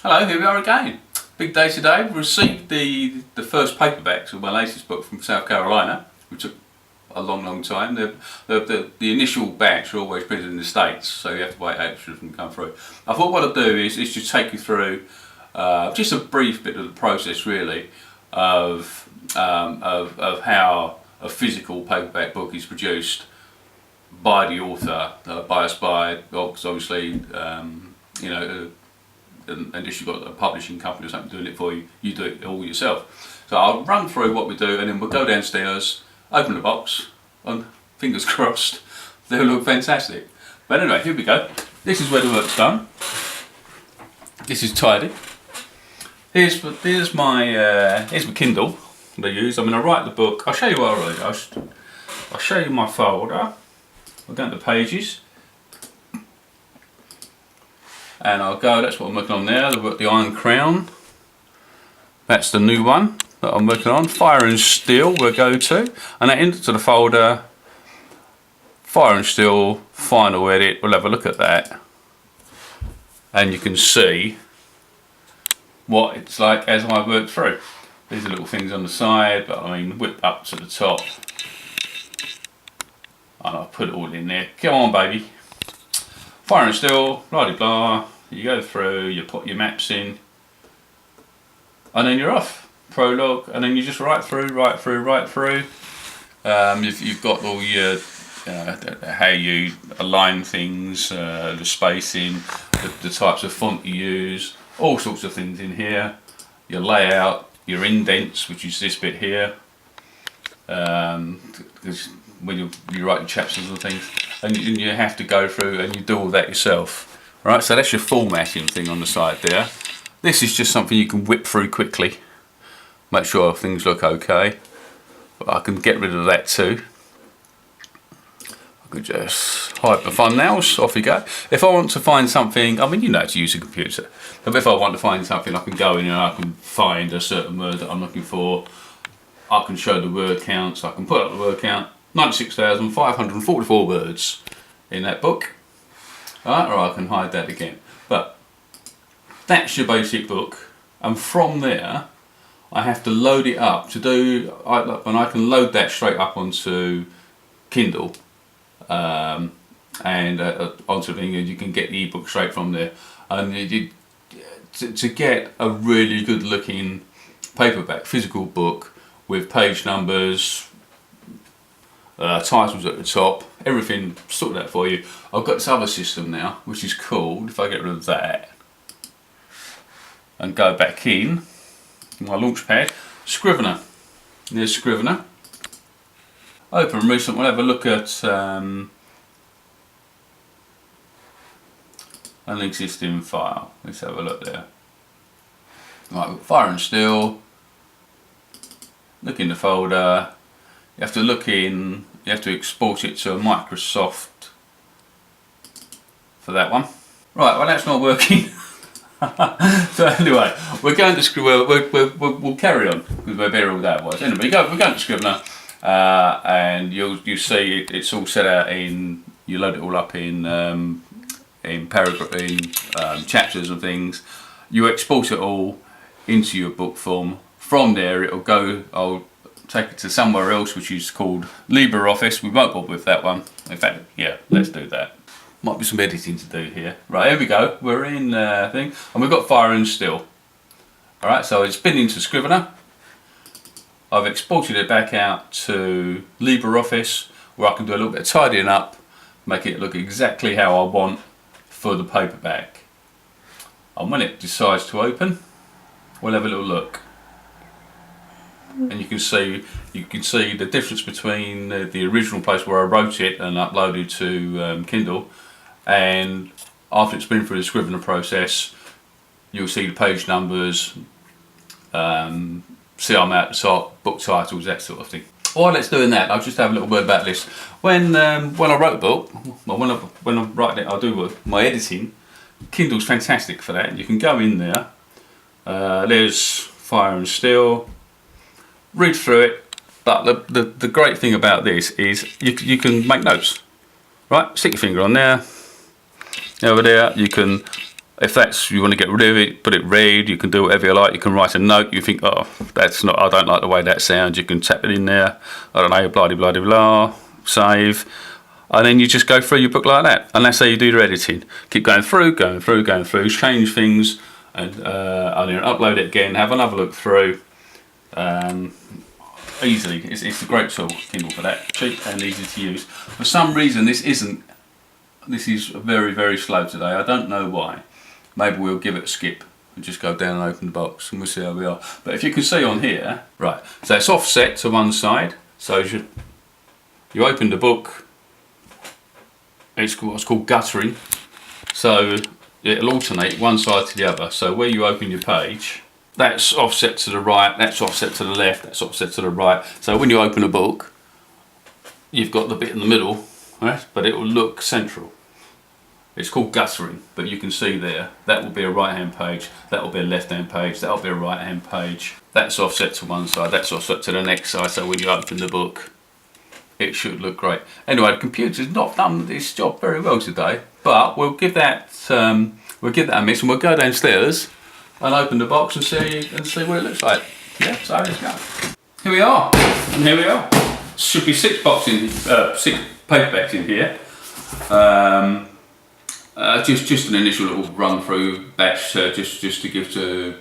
Hello, here we are again. Big day today. We received the first paperbacks of my latest book from South Carolina, which took a long time. The initial batch are always printed in the States, so you have to wait out for them to come through. I thought what I'd do is just take you through just a brief bit of the process, really, of how a physical paperback book is produced by the author, biased by, because obviously, you know, unless you've got a publishing company or something doing it for you, you do it all yourself. So I'll run through what we do and then we'll go downstairs, open the box, and fingers crossed, they'll look fantastic. But anyway, here we go. This is where the work's done. This is tidy. Here's my Kindle that I use. I mean, I write the book. I'll show you what I write. I'll show you my folder. I'll go into pages. And I'll go, that's what I'm working on there, the Iron Crown. That's the new one that I'm working on. Fire and Steel we'll go to. And that into the folder, Fire and Steel, final edit. We'll have a look at that. And you can see what it's like as I work through. These are little things on the side, but I mean, whip up to the top. And I'll put it all in there. Come on, baby. Fire and Steel, blah de blah, you go through, you put your maps in, and then you're off. Prologue, and then you just write through. You've got all your, how you align things, the spacing, the types of font you use, all sorts of things in here. Your layout, your indents, which is this bit here, because when you write your chapters and things, and you have to go through and you do all that yourself. Right, so that's your formatting thing on the side there. This is just something you can whip through quickly. Make sure things look okay. But I can get rid of that too. I could just hide my thumbnails, off you go. If I want to find something, I mean, you know how to use a computer. But if I want to find something, I can go in and I can find a certain word that I'm looking for. I can show the word counts, I can put up the word count. 96,544 words in that book. Alright, or I can hide that again. But that's your basic book, and from there I have to load it up to do, and I can load that straight up onto Kindle and onto the thing, and you can get the ebook straight from there. And to get a really good looking paperback physical book with page numbers, titles at the top, everything sorted out for you. I've got this other system now, which is called, if I get rid of that and go back in my launch pad, Scrivener. There's Scrivener. Open recent, we'll have a look at an existing file. Let's have a look there. Right, Fire and Steel. Look in the folder. You have to look in, you have to export it to a Microsoft for that one. Right, well that's not working. So anyway, we're going to Scrivener, we'll carry on because we're better all that was. Anyway, we're going to Scrivener and you see it's all set out in, you load it all up in chapters and things. You export it all into your book form. From there it'll go, I'll take it to somewhere else which is called LibreOffice. We won't bother with that one. In fact, yeah, let's do that. Might be some editing to do here. Right, here we go. We're in thing, and we've got Fire and Steel. Alright, so it's been into Scrivener. I've exported it back out to LibreOffice where I can do a little bit of tidying up, make it look exactly how I want for the paperback. And when it decides to open, we'll have a little look. And you can see the difference between the original place where I wrote it and uploaded to Kindle, and after it's been through the Scrivener process, you'll see the page numbers, see I'm at the top, book titles, that sort of thing. While it's doing that, I'll just have a little word about this. When I wrote a book, well, when I write it, I'll do my editing. Kindle's fantastic for that. You can go in there. There's Fire and Steel. Read through it, but the great thing about this is you can make notes, right? Stick your finger on there, over there. You can If that's, you want to get rid of it, put it red, you can do whatever you like. You can write a note, you think, oh, that's not, I don't like the way that sounds. You can tap it in there, I don't know, blah, blah, blah, blah, save. And then you just go through your book like that. And that's how you do your editing. Keep going through, change things, and then upload it again, have another look through. Easily, it's a great tool, Kindle, for that. Cheap and easy to use. For some reason, this is very, very slow today. I don't know why. Maybe we'll give it a skip and just go down and open the box and we'll see how we are. But if you can see on here, right, so it's offset to one side. So you open the book, it's what's called guttering. So it'll alternate one side to the other. So where you open your page, that's offset to the right, that's offset to the left, that's offset to the right. So when you open a book, you've got the bit in the middle, right? But it will look central. It's called guttering, but you can see there, that will be a right-hand page, that will be a left-hand page, that will be a right-hand page. That's offset to one side, that's offset to the next side, so when you open the book, it should look great. Anyway, the computer's not done this job very well today, but we'll give that a miss, and we'll go downstairs and open the box and see what it looks like. Yeah, so let's go. Here we are, and here we are. Should be six paperbacks in here. Just an initial little run through batch, just to give to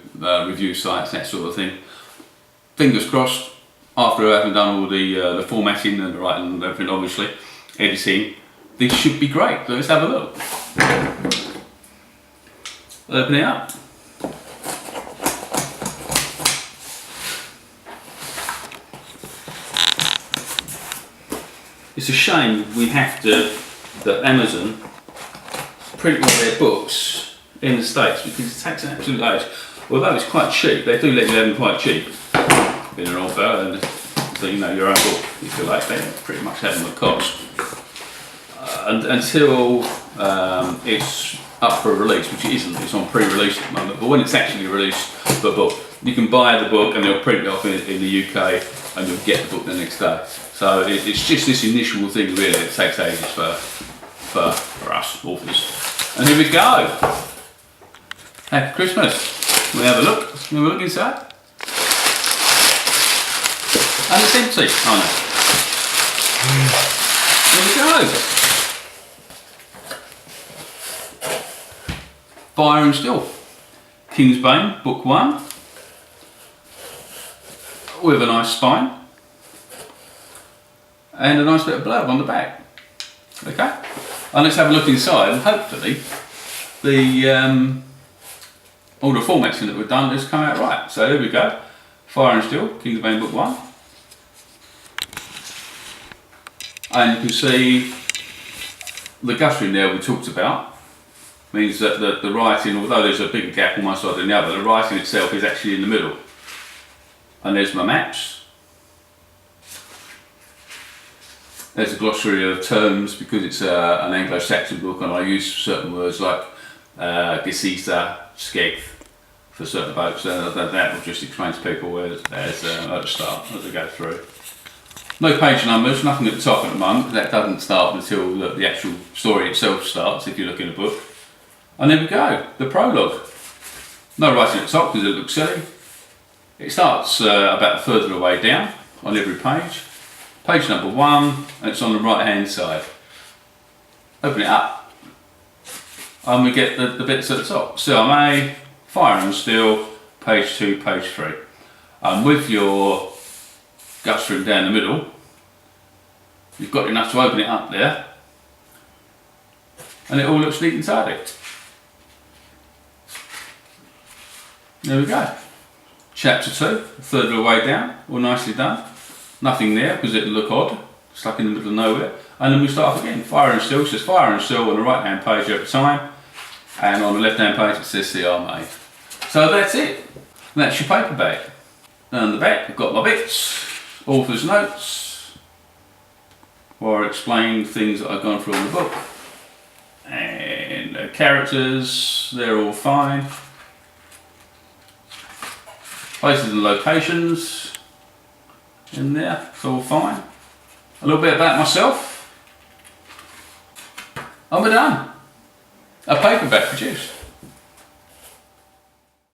review sites, that sort of thing. Fingers crossed, after having done all the formatting and the writing and everything, obviously, editing, this should be great. So let's have a look. Open it up. It's a shame that Amazon print all their books in the States, because it takes an absolute age. Although it's quite cheap, they do let you have them quite cheap in an offer, and so you know your own book, if you like, they pretty much have them at cost. Until it's up for release, which it isn't, it's on pre-release at the moment, but when it's actually released, the book, you can buy the book and they'll print it off in the UK and you'll get the book the next day. So it's just this initial thing really that takes ages for us authors. And here we go. Happy Christmas. We have a look. We have a look inside. And it's empty. Oh no. There we go. Fire and Steel. King's Bane, Book 1. With a nice spine. And a nice bit of blurb on the back. Okay? And let's have a look inside, and hopefully all the formatting that we've done has come out right. So here we go. Fire and Steel, King's Bane, Book 1. And you can see the guttering there we talked about. Means that the writing, although there's a bigger gap on one side than the other, the writing itself is actually in the middle. And there's my maps. There's a glossary of terms, because it's an Anglo-Saxon book, and I use certain words like gesita, skeg for certain boats, and that will just explain to people at the start as they go through. No page numbers, nothing at the top at the moment. That doesn't start until the actual story itself starts, if you look in a book. And there we go, the prologue. No writing at the top because it looks silly. It starts about a third of the way down on every page. Page number 1, and it's on the right hand side. Open it up, and we get the bits at the top. CMA, Fire and Steel, page 2, page 3. And with your guttering down the middle, you've got enough to open it up there, and it all looks neat and tidy. There we go. Chapter 2, a third of the way down, all nicely done. Nothing there because it'll look odd, stuck in the middle of nowhere. And then we start off again. Fire and Steel, it says Fire and Steel on the right hand page every time, and on the left hand page it says CRMA. So that's it. And that's your paperback. And on the back I've got my bits, author's notes, where I explain things that I've gone through in the book. And the characters, they're all fine. Places and locations in there, it's all fine. A little bit about myself, and we're done. A paperback produced.